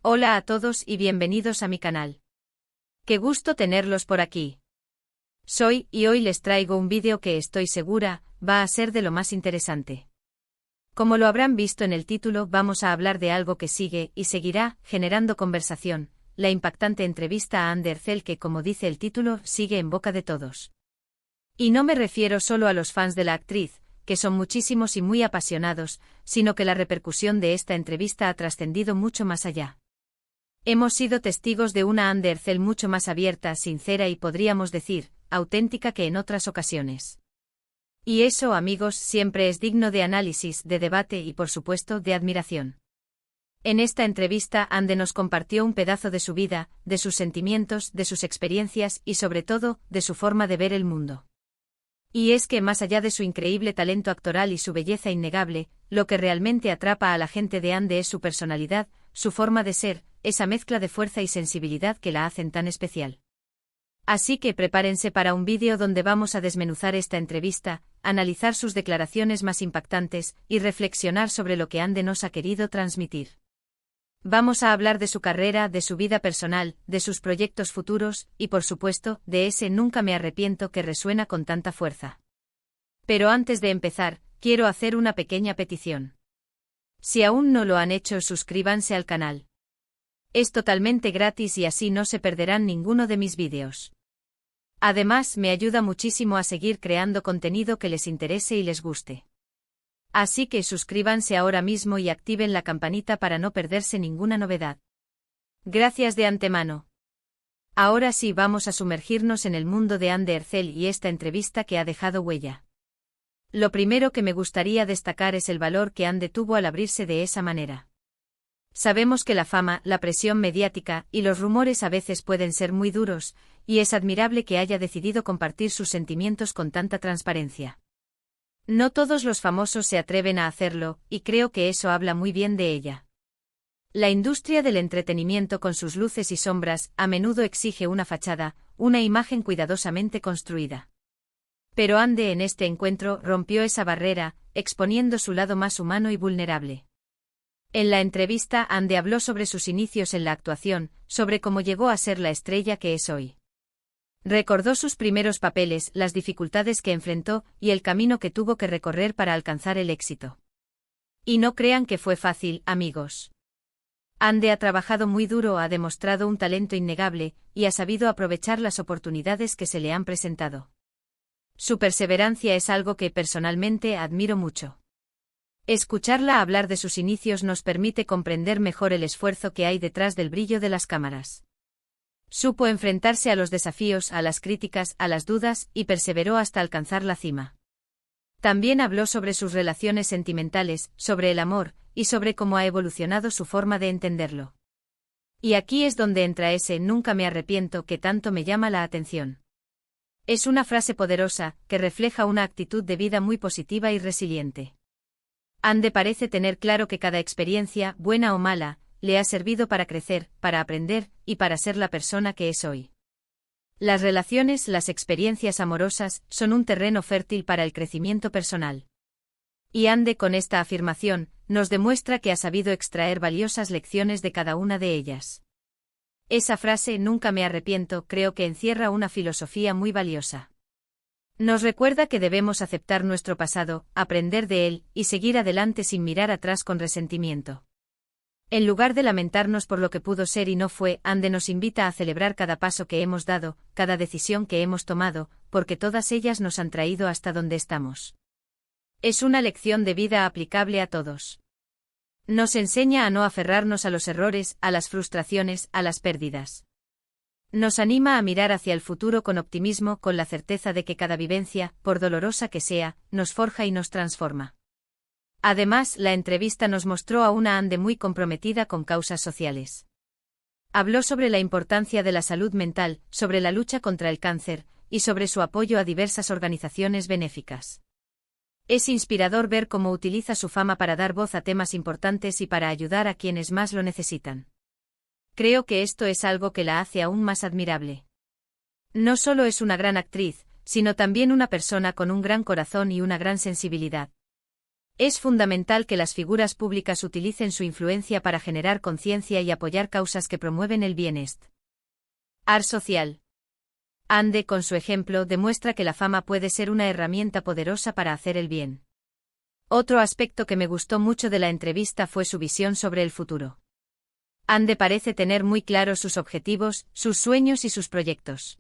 Hola a todos y bienvenidos a mi canal. Qué gusto tenerlos por aquí. Y hoy les traigo un vídeo que estoy segura, va a ser de lo más interesante. Como lo habrán visto en el título, vamos a hablar de algo que sigue y seguirá generando conversación, la impactante entrevista a Anne Ercel que, como dice el título, sigue en boca de todos. Y no me refiero solo a los fans de la actriz, que son muchísimos y muy apasionados, sino que la repercusión de esta entrevista ha trascendido mucho más allá. Hemos sido testigos de una Anne Ercel mucho más abierta, sincera y podríamos decir, auténtica que en otras ocasiones. Y eso, amigos, siempre es digno de análisis, de debate y, por supuesto, de admiración. En esta entrevista, Anne nos compartió un pedazo de su vida, de sus sentimientos, de sus experiencias y, sobre todo, de su forma de ver el mundo. Y es que, más allá de su increíble talento actoral y su belleza innegable, lo que realmente atrapa a la gente de Anne es su personalidad, su forma de ser, esa mezcla de fuerza y sensibilidad que la hacen tan especial. Así que prepárense para un vídeo donde vamos a desmenuzar esta entrevista, analizar sus declaraciones más impactantes y reflexionar sobre lo que Anne nos ha querido transmitir. Vamos a hablar de su carrera, de su vida personal, de sus proyectos futuros y, por supuesto, de ese nunca me arrepiento que resuena con tanta fuerza. Pero antes de empezar, quiero hacer una pequeña petición. Si aún no lo han hecho, suscríbanse al canal. Es totalmente gratis y así no se perderán ninguno de mis vídeos. Además, me ayuda muchísimo a seguir creando contenido que les interese y les guste. Así que suscríbanse ahora mismo y activen la campanita para no perderse ninguna novedad. Gracias de antemano. Ahora sí vamos a sumergirnos en el mundo de Anne Ercel y esta entrevista que ha dejado huella. Lo primero que me gustaría destacar es el valor que Anne tuvo al abrirse de esa manera. Sabemos que la fama, la presión mediática y los rumores a veces pueden ser muy duros, y es admirable que haya decidido compartir sus sentimientos con tanta transparencia. No todos los famosos se atreven a hacerlo, y creo que eso habla muy bien de ella. La industria del entretenimiento con sus luces y sombras a menudo exige una fachada, una imagen cuidadosamente construida. Pero Anne en este encuentro rompió esa barrera, exponiendo su lado más humano y vulnerable. En la entrevista, Anne habló sobre sus inicios en la actuación, sobre cómo llegó a ser la estrella que es hoy. Recordó sus primeros papeles, las dificultades que enfrentó y el camino que tuvo que recorrer para alcanzar el éxito. Y no crean que fue fácil, amigos. Anne ha trabajado muy duro, ha demostrado un talento innegable y ha sabido aprovechar las oportunidades que se le han presentado. Su perseverancia es algo que personalmente admiro mucho. Escucharla hablar de sus inicios nos permite comprender mejor el esfuerzo que hay detrás del brillo de las cámaras. Supo enfrentarse a los desafíos, a las críticas, a las dudas, y perseveró hasta alcanzar la cima. También habló sobre sus relaciones sentimentales, sobre el amor, y sobre cómo ha evolucionado su forma de entenderlo. Y aquí es donde entra ese nunca me arrepiento que tanto me llama la atención. Es una frase poderosa, que refleja una actitud de vida muy positiva y resiliente. Anne parece tener claro que cada experiencia, buena o mala, le ha servido para crecer, para aprender, y para ser la persona que es hoy. Las relaciones, las experiencias amorosas, son un terreno fértil para el crecimiento personal. Y Anne con esta afirmación, nos demuestra que ha sabido extraer valiosas lecciones de cada una de ellas. Esa frase, nunca me arrepiento, creo que encierra una filosofía muy valiosa. Nos recuerda que debemos aceptar nuestro pasado, aprender de él, y seguir adelante sin mirar atrás con resentimiento. En lugar de lamentarnos por lo que pudo ser y no fue, Anne nos invita a celebrar cada paso que hemos dado, cada decisión que hemos tomado, porque todas ellas nos han traído hasta donde estamos. Es una lección de vida aplicable a todos. Nos enseña a no aferrarnos a los errores, a las frustraciones, a las pérdidas. Nos anima a mirar hacia el futuro con optimismo, con la certeza de que cada vivencia, por dolorosa que sea, nos forja y nos transforma. Además, la entrevista nos mostró a una Anne muy comprometida con causas sociales. Habló sobre la importancia de la salud mental, sobre la lucha contra el cáncer, y sobre su apoyo a diversas organizaciones benéficas. Es inspirador ver cómo utiliza su fama para dar voz a temas importantes y para ayudar a quienes más lo necesitan. Creo que esto es algo que la hace aún más admirable. No solo es una gran actriz, sino también una persona con un gran corazón y una gran sensibilidad. Es fundamental que las figuras públicas utilicen su influencia para generar conciencia y apoyar causas que promueven el bienestar social. Ande, con su ejemplo, demuestra que la fama puede ser una herramienta poderosa para hacer el bien. Otro aspecto que me gustó mucho de la entrevista fue su visión sobre el futuro. Ande parece tener muy claros sus objetivos, sus sueños y sus proyectos.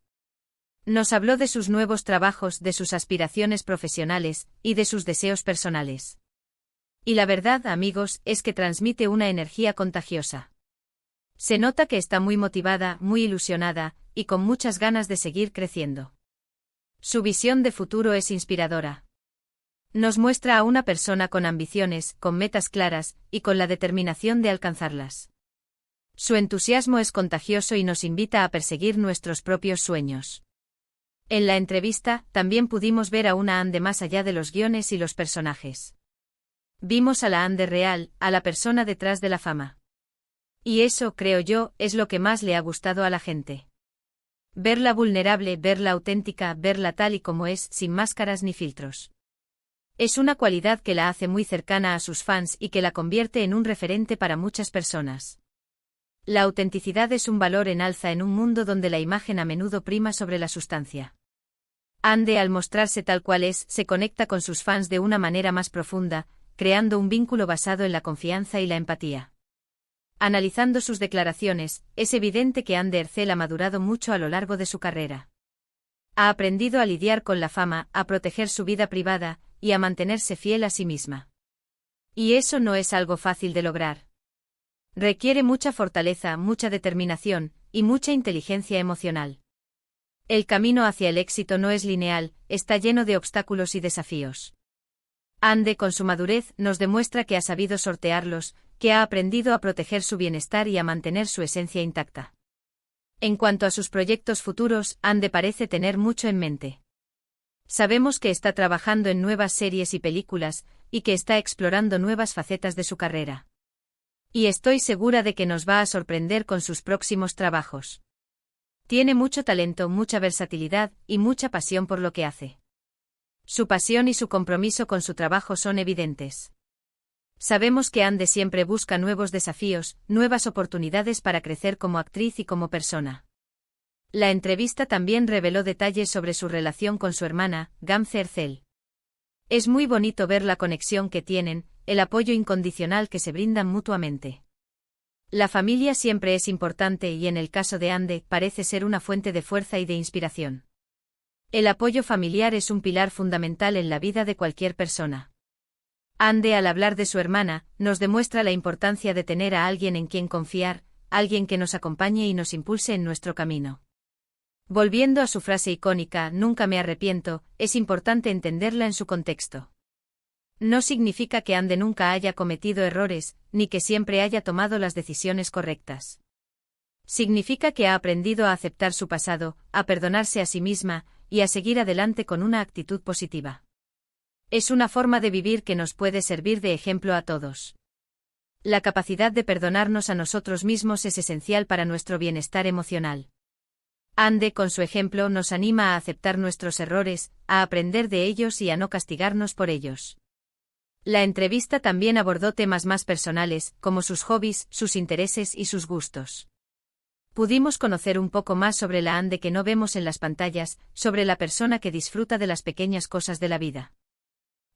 Nos habló de sus nuevos trabajos, de sus aspiraciones profesionales y de sus deseos personales. Y la verdad, amigos, es que transmite una energía contagiosa. Se nota que está muy motivada, muy ilusionada, y con muchas ganas de seguir creciendo. Su visión de futuro es inspiradora. Nos muestra a una persona con ambiciones, con metas claras, y con la determinación de alcanzarlas. Su entusiasmo es contagioso y nos invita a perseguir nuestros propios sueños. En la entrevista, también pudimos ver a una Ande más allá de los guiones y los personajes. Vimos a la Ande real, a la persona detrás de la fama. Y eso, creo yo, es lo que más le ha gustado a la gente. Verla vulnerable, verla auténtica, verla tal y como es, sin máscaras ni filtros. Es una cualidad que la hace muy cercana a sus fans y que la convierte en un referente para muchas personas. La autenticidad es un valor en alza en un mundo donde la imagen a menudo prima sobre la sustancia. Ande, al mostrarse tal cual es, se conecta con sus fans de una manera más profunda, creando un vínculo basado en la confianza y la empatía. Analizando sus declaraciones, es evidente que Ande Ercel ha madurado mucho a lo largo de su carrera. Ha aprendido a lidiar con la fama, a proteger su vida privada, y a mantenerse fiel a sí misma. Y eso no es algo fácil de lograr. Requiere mucha fortaleza, mucha determinación, y mucha inteligencia emocional. El camino hacia el éxito no es lineal, está lleno de obstáculos y desafíos. Ande, con su madurez, nos demuestra que ha sabido sortearlos, que ha aprendido a proteger su bienestar y a mantener su esencia intacta. En cuanto a sus proyectos futuros, Ande parece tener mucho en mente. Sabemos que está trabajando en nuevas series y películas, y que está explorando nuevas facetas de su carrera. Y estoy segura de que nos va a sorprender con sus próximos trabajos. Tiene mucho talento, mucha versatilidad y mucha pasión por lo que hace. Su pasión y su compromiso con su trabajo son evidentes. Sabemos que Ande siempre busca nuevos desafíos, nuevas oportunidades para crecer como actriz y como persona. La entrevista también reveló detalles sobre su relación con su hermana, Gamze Ercel. Es muy bonito ver la conexión que tienen, el apoyo incondicional que se brindan mutuamente. La familia siempre es importante y en el caso de Ande parece ser una fuente de fuerza y de inspiración. El apoyo familiar es un pilar fundamental en la vida de cualquier persona. Ande, al hablar de su hermana, nos demuestra la importancia de tener a alguien en quien confiar, alguien que nos acompañe y nos impulse en nuestro camino. Volviendo a su frase icónica, nunca me arrepiento, es importante entenderla en su contexto. No significa que Ande nunca haya cometido errores, ni que siempre haya tomado las decisiones correctas. Significa que ha aprendido a aceptar su pasado, a perdonarse a sí misma, y a seguir adelante con una actitud positiva. Es una forma de vivir que nos puede servir de ejemplo a todos. La capacidad de perdonarnos a nosotros mismos es esencial para nuestro bienestar emocional. Ande, con su ejemplo, nos anima a aceptar nuestros errores, a aprender de ellos y a no castigarnos por ellos. La entrevista también abordó temas más personales, como sus hobbies, sus intereses y sus gustos. Pudimos conocer un poco más sobre la Ande que no vemos en las pantallas, sobre la persona que disfruta de las pequeñas cosas de la vida.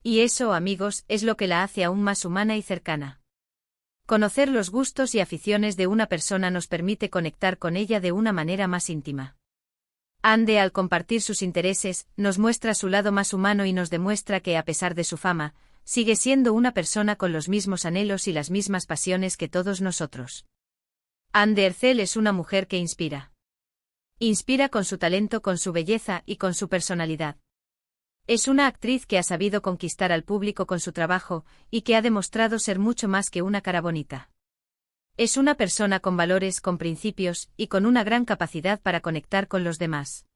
Y eso, amigos, es lo que la hace aún más humana y cercana. Conocer los gustos y aficiones de una persona nos permite conectar con ella de una manera más íntima. Ande, al compartir sus intereses, nos muestra su lado más humano y nos demuestra que, a pesar de su fama, sigue siendo una persona con los mismos anhelos y las mismas pasiones que todos nosotros. Ande Ercel es una mujer que inspira. Inspira con su talento, con su belleza y con su personalidad. Es una actriz que ha sabido conquistar al público con su trabajo, y que ha demostrado ser mucho más que una cara bonita. Es una persona con valores, con principios, y con una gran capacidad para conectar con los demás.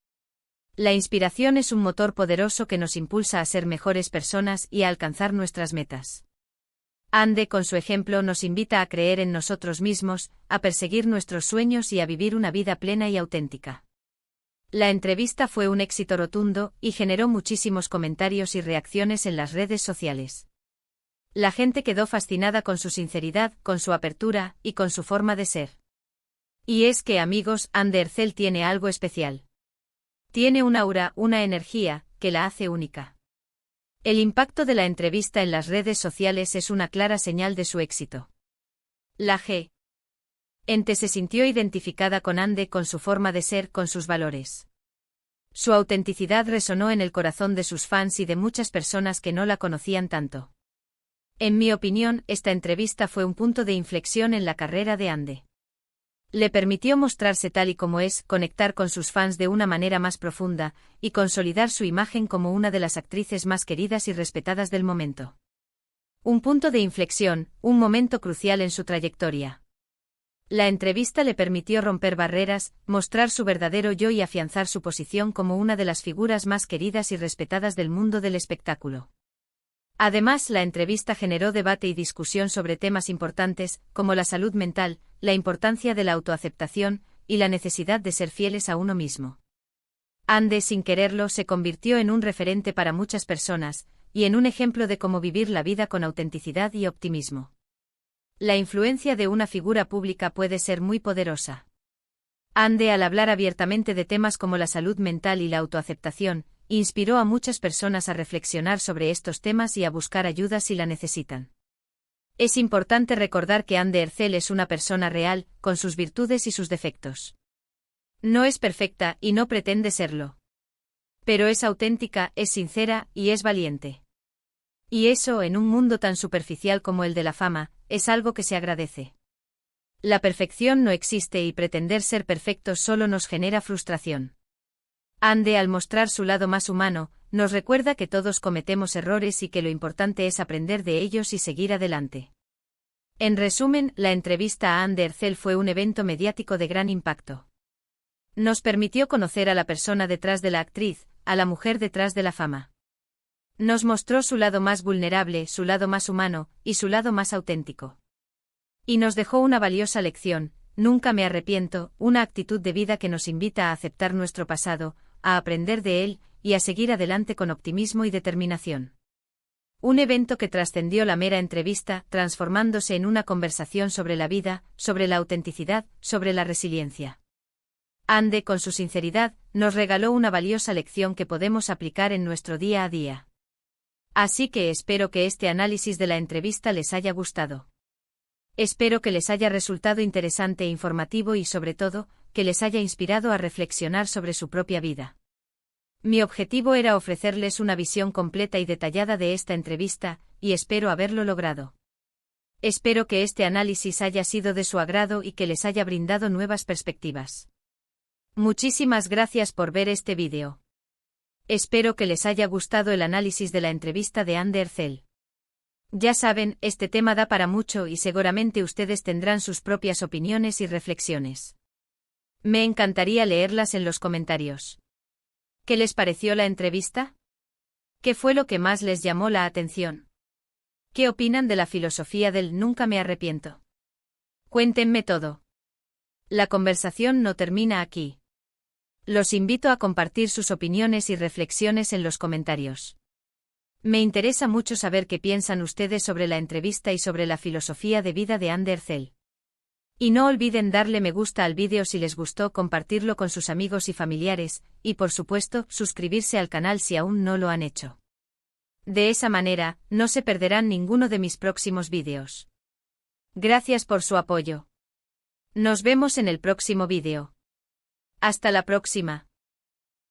La inspiración es un motor poderoso que nos impulsa a ser mejores personas y a alcanzar nuestras metas. Ande, con su ejemplo, nos invita a creer en nosotros mismos, a perseguir nuestros sueños y a vivir una vida plena y auténtica. La entrevista fue un éxito rotundo y generó muchísimos comentarios y reacciones en las redes sociales. La gente quedó fascinada con su sinceridad, con su apertura y con su forma de ser. Y es que, amigos, Ande Ercel tiene algo especial. Tiene un aura, una energía, que la hace única. El impacto de la entrevista en las redes sociales es una clara señal de su éxito. La gente se sintió identificada con Ande, con su forma de ser, con sus valores. Su autenticidad resonó en el corazón de sus fans y de muchas personas que no la conocían tanto. En mi opinión, esta entrevista fue un punto de inflexión en la carrera de Ande. Le permitió mostrarse tal y como es, conectar con sus fans de una manera más profunda, y consolidar su imagen como una de las actrices más queridas y respetadas del momento. Un punto de inflexión, un momento crucial en su trayectoria. La entrevista le permitió romper barreras, mostrar su verdadero yo y afianzar su posición como una de las figuras más queridas y respetadas del mundo del espectáculo. Además, la entrevista generó debate y discusión sobre temas importantes, como la salud mental, la importancia de la autoaceptación, y la necesidad de ser fieles a uno mismo. Ande, sin quererlo, se convirtió en un referente para muchas personas, y en un ejemplo de cómo vivir la vida con autenticidad y optimismo. La influencia de una figura pública puede ser muy poderosa. Ande, al hablar abiertamente de temas como la salud mental y la autoaceptación, inspiró a muchas personas a reflexionar sobre estos temas y a buscar ayuda si la necesitan. Es importante recordar que Ande Ercel es una persona real, con sus virtudes y sus defectos. No es perfecta y no pretende serlo. Pero es auténtica, es sincera y es valiente. Y eso, en un mundo tan superficial como el de la fama, es algo que se agradece. La perfección no existe y pretender ser perfectos solo nos genera frustración. Ande, al mostrar su lado más humano, nos recuerda que todos cometemos errores y que lo importante es aprender de ellos y seguir adelante. En resumen, la entrevista a Ande Ercel fue un evento mediático de gran impacto. Nos permitió conocer a la persona detrás de la actriz, a la mujer detrás de la fama. Nos mostró su lado más vulnerable, su lado más humano, y su lado más auténtico. Y nos dejó una valiosa lección: nunca me arrepiento, una actitud de vida que nos invita a aceptar nuestro pasado, a aprender de él, y a seguir adelante con optimismo y determinación. Un evento que trascendió la mera entrevista, transformándose en una conversación sobre la vida, sobre la autenticidad, sobre la resiliencia. Ande, con su sinceridad, nos regaló una valiosa lección que podemos aplicar en nuestro día a día. Así que espero que este análisis de la entrevista les haya gustado. Espero que les haya resultado interesante e informativo y, sobre todo, que les haya inspirado a reflexionar sobre su propia vida. Mi objetivo era ofrecerles una visión completa y detallada de esta entrevista, y espero haberlo logrado. Espero que este análisis haya sido de su agrado y que les haya brindado nuevas perspectivas. Muchísimas gracias por ver este vídeo. Espero que les haya gustado el análisis de la entrevista de Ande Ercel. Ya saben, este tema da para mucho y seguramente ustedes tendrán sus propias opiniones y reflexiones. Me encantaría leerlas en los comentarios. ¿Qué les pareció la entrevista? ¿Qué fue lo que más les llamó la atención? ¿Qué opinan de la filosofía del nunca me arrepiento? Cuéntenme todo. La conversación no termina aquí. Los invito a compartir sus opiniones y reflexiones en los comentarios. Me interesa mucho saber qué piensan ustedes sobre la entrevista y sobre la filosofía de vida de Ande Ercel. Y no olviden darle me gusta al vídeo si les gustó, compartirlo con sus amigos y familiares, y por supuesto, suscribirse al canal si aún no lo han hecho. De esa manera, no se perderán ninguno de mis próximos vídeos. Gracias por su apoyo. Nos vemos en el próximo vídeo. Hasta la próxima.